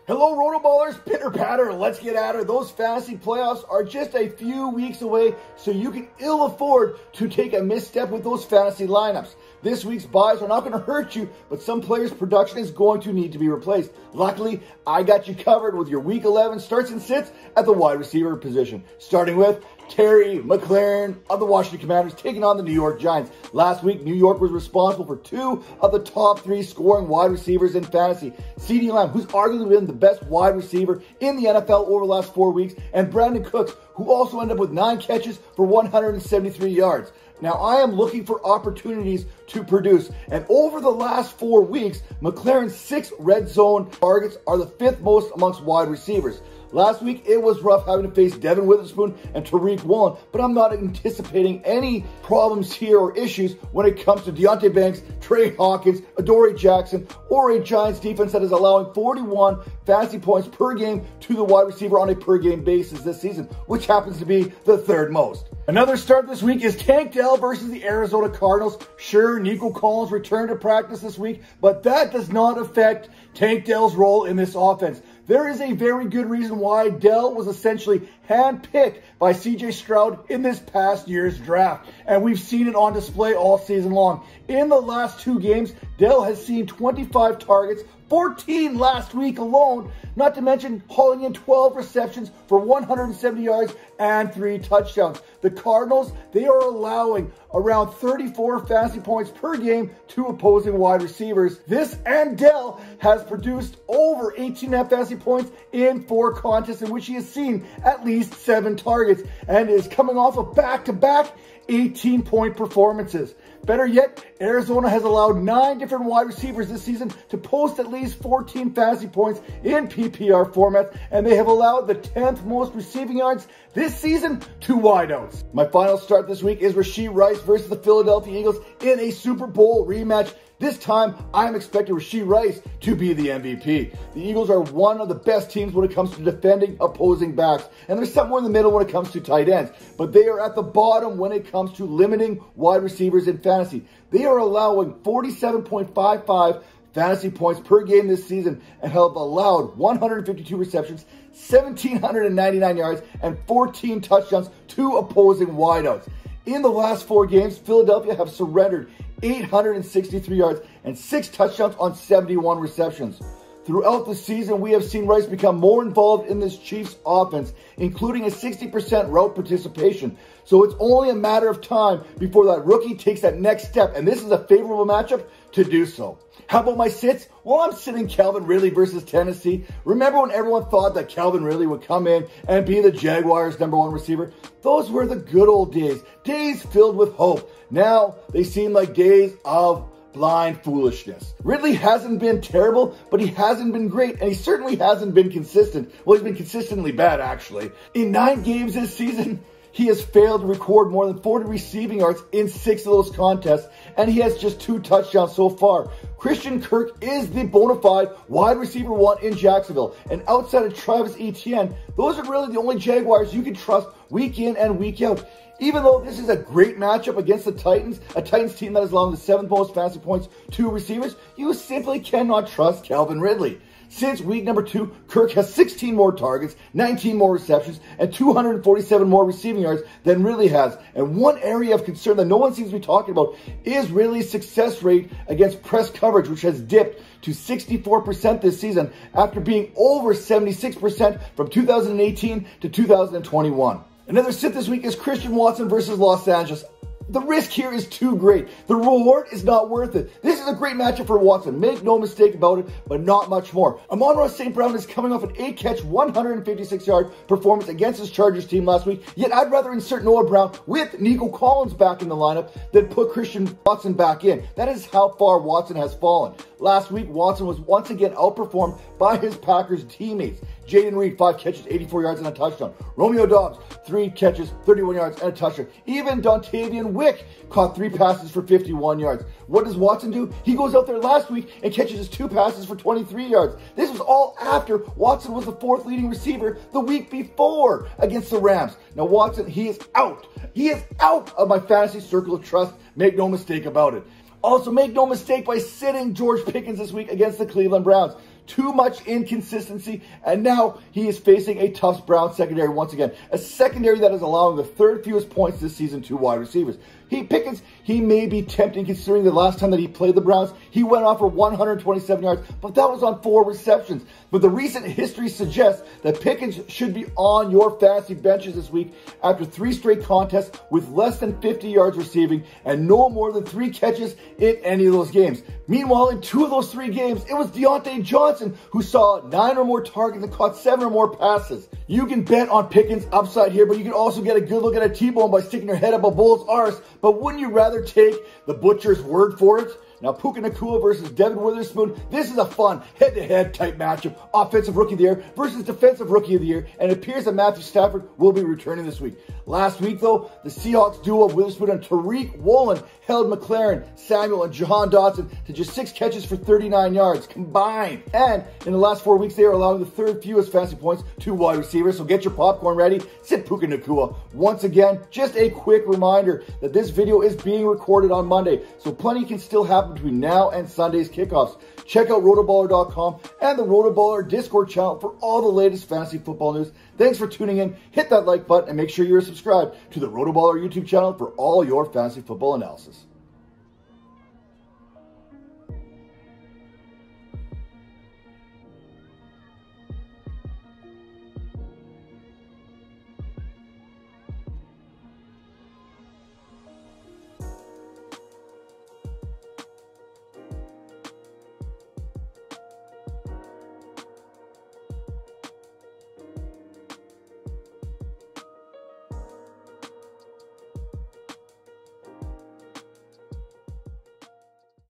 Hello, RotoBallers, pitter patter, let's get at her. Those fantasy playoffs are just a few weeks away, so you can ill afford to take a misstep with those fantasy lineups. This week's buys are not going to hurt you, but some players' production is going to need to be replaced. Luckily, I got you covered with your Week 11 starts and sits at the wide receiver position, starting with Terry McLaurin of the Washington Commanders taking on the New York Giants. Last week, New York was responsible for 2 of the top 3 scoring wide receivers in fantasy. CeeDee Lamb, who's arguably been the best wide receiver in the NFL over the last 4 weeks, and Brandon Cooks, who also ended up with 9 catches for 173 yards. Now, I am looking for opportunities to produce, and over the last 4 weeks, McLaurin's 6 red zone targets are the 5th most amongst wide receivers. Last week, it was rough having to face Devin Witherspoon and Tariq Woolen, but I'm not anticipating any problems here or issues when it comes to Deonte Banks, Trey Hawkins, Adoree Jackson, or a Giants defense that is allowing 41 fantasy points per game to the wide receiver on a per-game basis this season, which happens to be the 3rd most. Another start this week is Tank Dell versus the Arizona Cardinals. Sure, Nico Collins returned to practice this week, but that does not affect Tank Dell's role in this offense. There is a very good reason why Dell was essentially handpicked by CJ Stroud in this past year's draft, and we've seen it on display all season long. In the last 2 games, Dell has seen 25 targets, 14 last week alone, not to mention hauling in 12 receptions for 170 yards and 3 touchdowns. The Cardinals, they are allowing around 34 fantasy points per game to opposing wide receivers. This and Dell has produced over 18.5 fantasy points in 4 contests in which he has seen at least 7 targets and is coming off of back-to-back 18-point performances. Better yet, Arizona has allowed 9 different wide receivers this season to post at least 14 fantasy points in PPR formats, and they have allowed the 10th most receiving yards this season to wideouts. My final start this week is Rasheed Rice versus the Philadelphia Eagles in a Super Bowl rematch. This time, I'm expecting Rasheed Rice to be the MVP. The Eagles are one of the best teams when it comes to defending opposing backs, and they're somewhere in the middle when it comes to tight ends, but they are at the bottom when it comes to limiting wide receivers in fantasy. They are allowing 47.55 fantasy points per game this season and have allowed 152 receptions, 1,799 yards, and 14 touchdowns to opposing wideouts. In the last 4 games, Philadelphia have surrendered 863 yards and 6 touchdowns on 71 receptions. Throughout the season, we have seen Rice become more involved in this Chiefs offense, including a 60% route participation. So it's only a matter of time before that rookie takes that next step, and this is a favorable matchup to do so. How about my sits? Well, I'm sitting Kelvin Ridley versus Tennessee. Remember when everyone thought that Kelvin Ridley would come in and be the Jaguars' #1 receiver? Those were the good old days, days filled with hope. Now they seem like days of blind foolishness. Ridley hasn't been terrible, but he hasn't been great, and he certainly hasn't been consistent. Well, he's been consistently bad, actually. In 9 games this season, he has failed to record more than 40 receiving yards in 6 of those contests, and he has just 2 touchdowns so far. Christian Kirk is the bona fide wide receiver 1 in Jacksonville, and outside of Travis Etienne, those are really the only Jaguars you can trust week in and week out. Even though this is a great matchup against the Titans, a Titans team that is allowing the 7th most fantasy points to receivers, you simply cannot trust Kelvin Ridley. Since week number 2, Kirk has 16 more targets, 19 more receptions, and 247 more receiving yards than Ridley has. And one area of concern that no one seems to be talking about is Ridley's success rate against press coverage, which has dipped to 64% this season after being over 76% from 2018 to 2021. Another sit this week is Christian Watson versus Los Angeles. The risk here is too great. The reward is not worth it. This is a great matchup for Watson. Make no mistake about it, but not much more. Amon-Ra St. Brown is coming off an 8-catch, 156-yard performance against his Chargers team last week, yet I'd rather insert Noah Brown with Nico Collins back in the lineup than put Christian Watson back in. That is how far Watson has fallen. Last week, Watson was once again outperformed by his Packers teammates. Jaden Reed, 5 catches, 84 yards and a touchdown. Romeo Doubs, 3 catches, 31 yards and a touchdown. Even Dontavian Wick caught 3 passes for 51 yards. What does Watson do? He goes out there last week and catches his 2 passes for 23 yards. This was all after Watson was the 4th leading receiver the week before against the Rams. Now Watson, he is out. He is out of my fantasy circle of trust. Make no mistake about it. Also, make no mistake by sitting George Pickens this week against the Cleveland Browns. too much inconsistency, and now he is facing a tough Browns secondary once again. A secondary that is allowing the third fewest points this season to wide receivers. Pickens, he may be tempting considering the last time that he played the Browns, he went off for 127 yards, but that was on 4 receptions. But the recent history suggests that Pickens should be on your fantasy benches this week after 3 straight contests with less than 50 yards receiving and no more than 3 catches in any of those games. Meanwhile, in 2 of those 3 games, it was Deontay Johnson who saw 9 or more targets and caught 7 or more passes. You can bet on Pickens upside here, but you can also get a good look at a T-bone by sticking your head up a bull's arse. But wouldn't you rather take the butcher's word for it? Now, Puka Nacua versus Devin Witherspoon, this is a fun head-to-head type matchup. Offensive Rookie of the Year versus Defensive Rookie of the Year, and it appears that Matthew Stafford will be returning this week. Last week, though, the Seahawks duo of Witherspoon and Tariq Woolen held McLaurin, Samuel, and Jahan Dotson to just 6 catches for 39 yards combined. And in the last 4 weeks, they are allowing the third fewest fantasy points to wide receivers. So get your popcorn ready. Sit Puka Nacua. Once again, just a quick reminder that this video is being recorded on Monday, so plenty can still happen between now and Sunday's kickoffs. Check out RotoBaller.com and the RotoBaller Discord channel for all the latest fantasy football news. Thanks for tuning in. Hit that like button and make sure you're subscribed to the RotoBaller YouTube channel for all your fantasy football analysis.